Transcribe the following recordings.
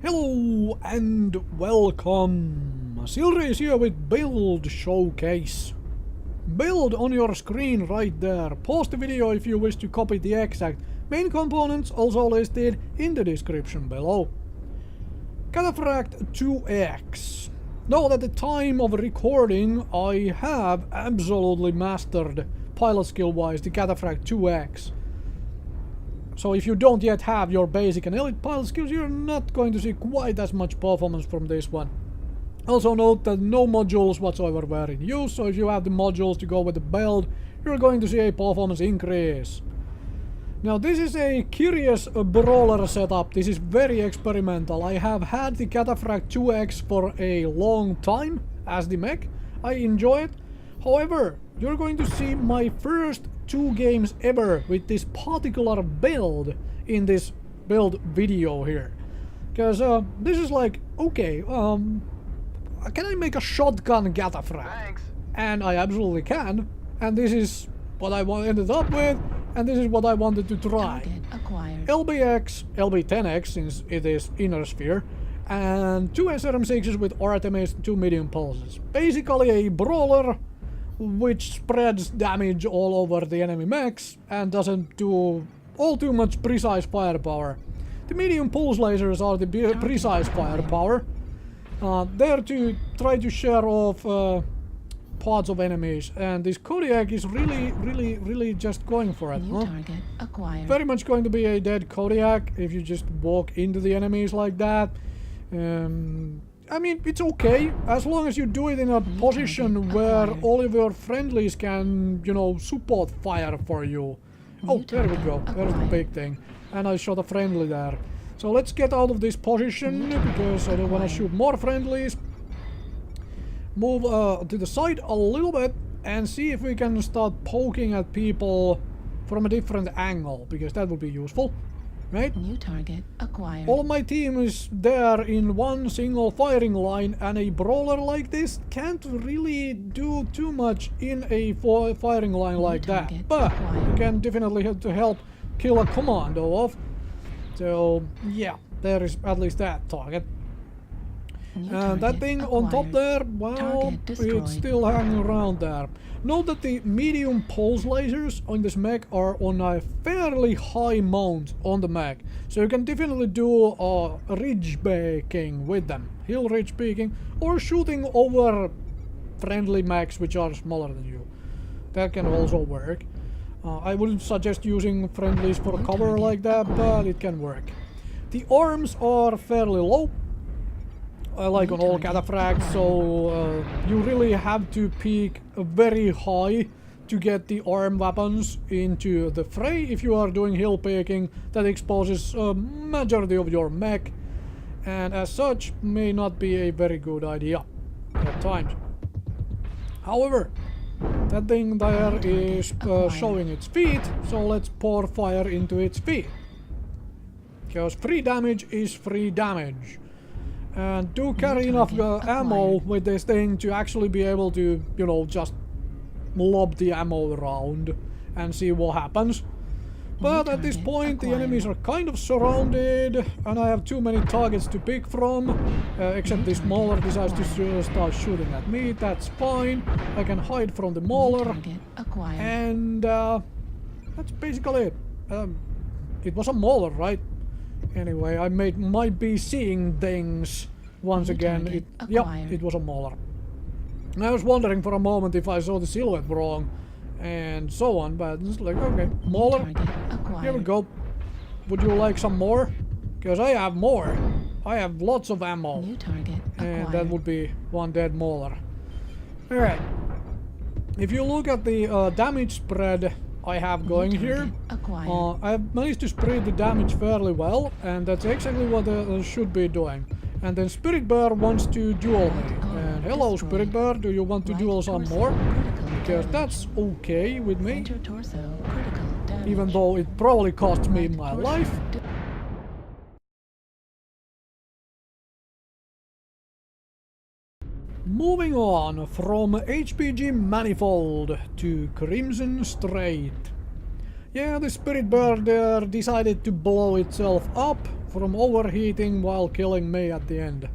Hello and welcome! Silrace here with Build Showcase. Build on your screen right there. Pause the video if you wish to copy the exact main components, also listed in the description below. Cataphract 2X. Now at the time of recording I have absolutely mastered pilot skill wise the Cataphract 2X. So if you don't yet have your basic and elite pilot skills, you're not going to see quite as much performance from this one. Also note that no modules whatsoever were in use, so if you have the modules to go with the build, you're going to see a performance increase. Now this is a curious brawler setup. This is very experimental. I have had the Cataphract 2X for a long time as the mech. I enjoy it. However, you're going to see my first 2 games ever with this particular build in this build video here. Because this is like, okay, can I make a shotgun Cataphract? Thanks. And I absolutely can. And this is what I ended up with, and this is what I wanted to try. LB10X, since it is inner sphere, and 2 SRM6s with RTMs and 2 medium pulses. Basically a brawler which spreads damage all over the enemy mechs and doesn't do all too much precise firepower. The medium pulse lasers are the precise firepower. They're to try to share off parts of enemies, and this Kodiak is really just going for it. Target acquired. Very much going to be a dead Kodiak if you just walk into the enemies like that. I mean, it's okay, as long as you do it in a position where all of your friendlies can, you know, support fire for you. Oh, there we go, there's the big thing. And I shot a friendly there. So let's get out of this position, because I don't want to shoot more friendlies. Move to the side a little bit, and see if we can start poking at people from a different angle, because that would be useful. Right? New target acquired. All of my team is there in one single firing line, and a brawler like this can't really do too much in a firing line like that. But you can definitely have to help kill a commando off. So yeah, there is at least that target. And that thing on top there, well, it's still hanging around there. Note that the medium pulse lasers on this mech are on a fairly high mount on the mech. So you can definitely do ridge baking with them. Hill ridge baking, or shooting over friendly mechs which are smaller than you. That can also work. I wouldn't suggest using friendlies for cover like that, but it can work. The arms are fairly low. Like on all Cataphracts, so you really have to peak very high to get the arm weapons into the fray. If you are doing hill picking, that exposes a majority of your mech, and as such may not be a very good idea at times. However, that thing there is showing its feet, so let's pour fire into its feet. Because free damage is free damage. And do carry enough ammo with this thing to actually be able to, you know, just lob the ammo around and see what happens. But at this point the enemies are kind of surrounded, and I have too many targets to pick from, except this mauler decides to start shooting at me. That's fine, I can hide from the mauler, and that's basically it. It was a mauler, right? Anyway, I might be seeing things once again. Yeah, it was a mauler. And I was wondering for a moment if I saw the silhouette wrong and so on, but it's like, okay, mauler, here we go. Would you like some more? Because I have more. I have lots of ammo. And that would be one dead mauler. Alright. If you look at the damage spread I have going here, I've managed to spread the damage fairly well, and that's exactly what I should be doing. And then Spirit Bear wants to duel me. And hello Spirit Bear, do you want to duel some more? Because that's okay with me. Even though it probably cost me my life. Moving on from HPG Manifold to Crimson Strait. Yeah, the Spirit Bear there decided to blow itself up from overheating while killing me at the end.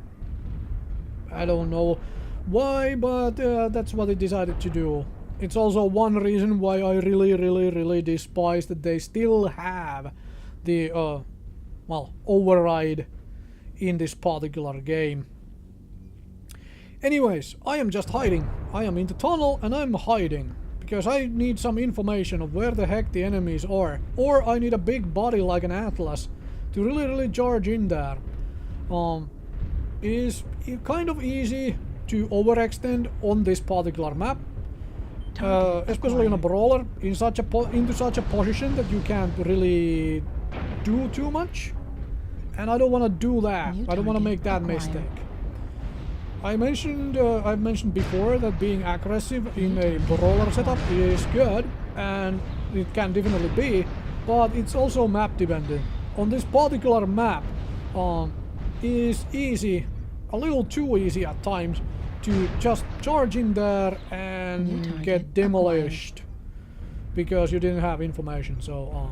I don't know why, but that's what it decided to do. It's also one reason why I really despise that they still have the well, override in this particular game. Anyways, I am just hiding. I am in the tunnel and I'm hiding because I need some information of where the heck the enemies are, or I need a big body like an Atlas to really charge in there. It is kind of easy to overextend on this particular map. Especially in a brawler, into such a position that you can't really do too much, and I don't want to do that. I don't want to make that mistake. I've mentioned before that being aggressive in a brawler setup is good, and it can definitely be, but it's also map dependent. On this particular map, is easy, a little too easy at times, to just charge in there and get demolished because you didn't have information. So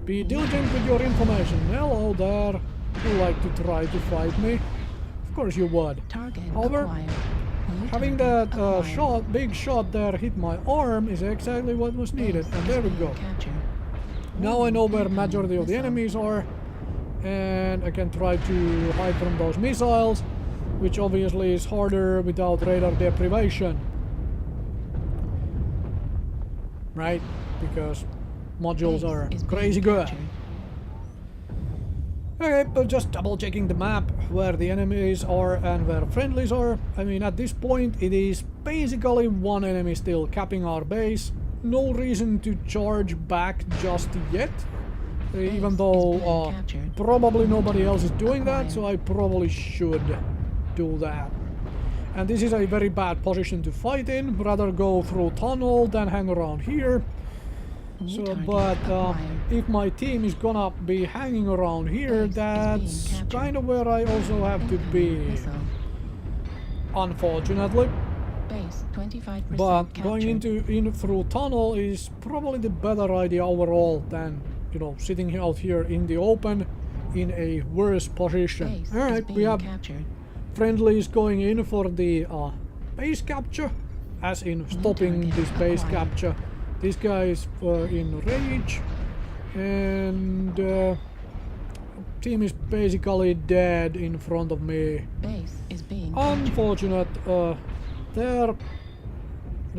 be diligent with your information. Hello there, you like to try to fight me? Of course you would. However, having that big shot there hit my arm is exactly what was needed, and there we go. Now I know where majority of the enemies are, and I can try to hide from those missiles, which obviously is harder without radar deprivation. Right? Because modules are crazy good. Okay, but just double checking the map where the enemies are and where friendlies are. I mean, at this point it is basically one enemy still capping our base. No reason to charge back just yet. Even though probably nobody else is doing that, so I probably should do that. And this is a very bad position to fight in. Rather go through tunnel than hang around here. So, but if my team is gonna be hanging around here, that's kind of where I also have to be. Unfortunately. But going in through tunnel is probably the better idea overall than, you know, sitting out here in the open in a worse position. Alright, we have friendlies going in for the base capture, as in stopping this base capture. This guy is in rage, and team is basically dead in front of me. Unfortunate. There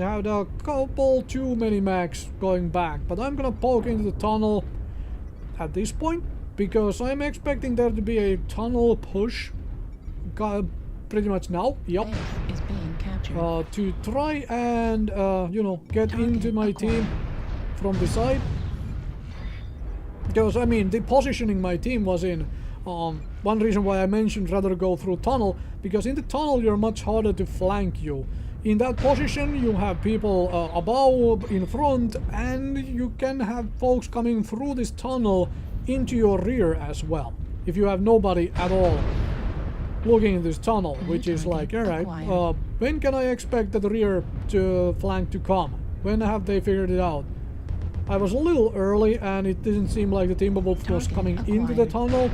are a couple too many mags going back, but I'm gonna poke into the tunnel at this point because I'm expecting there to be a tunnel push pretty much now. Yup. To try and you know, get into my team from the side, because I mean the positioning my team was in, one reason why I mentioned rather go through tunnel, because in the tunnel you're much harder to flank you. In that position you have people above, in front, and you can have folks coming through this tunnel into your rear as well if you have nobody at all looking in this tunnel, which is like, alright, when can I expect the rear flank to come? When have they figured it out? I was a little early and it didn't seem like the Timberwolf was coming into the tunnel.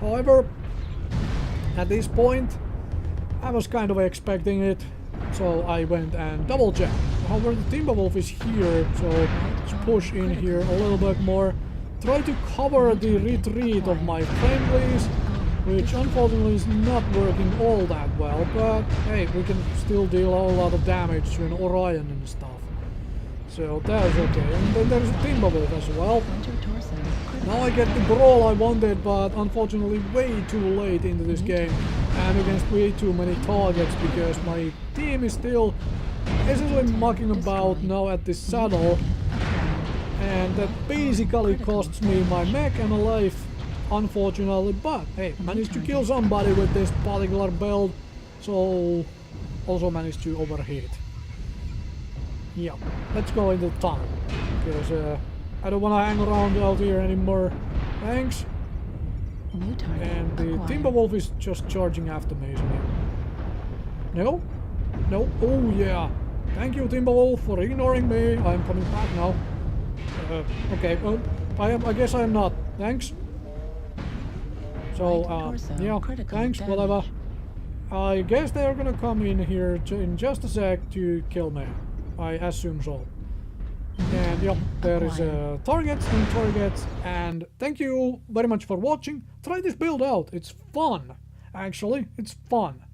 However, at this point I was kind of expecting it, so I went and double checked. However, the Timberwolf is here, so let's push in here a little bit more. Try to cover the retreat of my friendlies, which unfortunately is not working all that well, but hey, we can still deal a lot of damage to an Orion and stuff. So that's okay. And then there's a Timberwolf as well. Now I get the brawl I wanted, but unfortunately way too late into this game and against way too many targets, because my team is still essentially mucking about now at this saddle, and that basically costs me my mech and a life, unfortunately. But hey, managed to kill somebody with this particular build, so also managed to overheat. Yeah, let's go into the tunnel, because I don't want to hang around out here anymore. Thanks. And the Timberwolf is just charging after me, isn't he? No? No? Oh yeah. Thank you, Timberwolf, for ignoring me. I'm coming back now. Okay, well, I guess I'm not. Thanks. So, right torso, yeah, critical thanks, damage. whatever. I guess they're gonna come in here in just a sec to kill me. I assume so. And yep, there is targets and targets, and thank you very much for watching. Try this build out, it's fun. Actually, it's fun.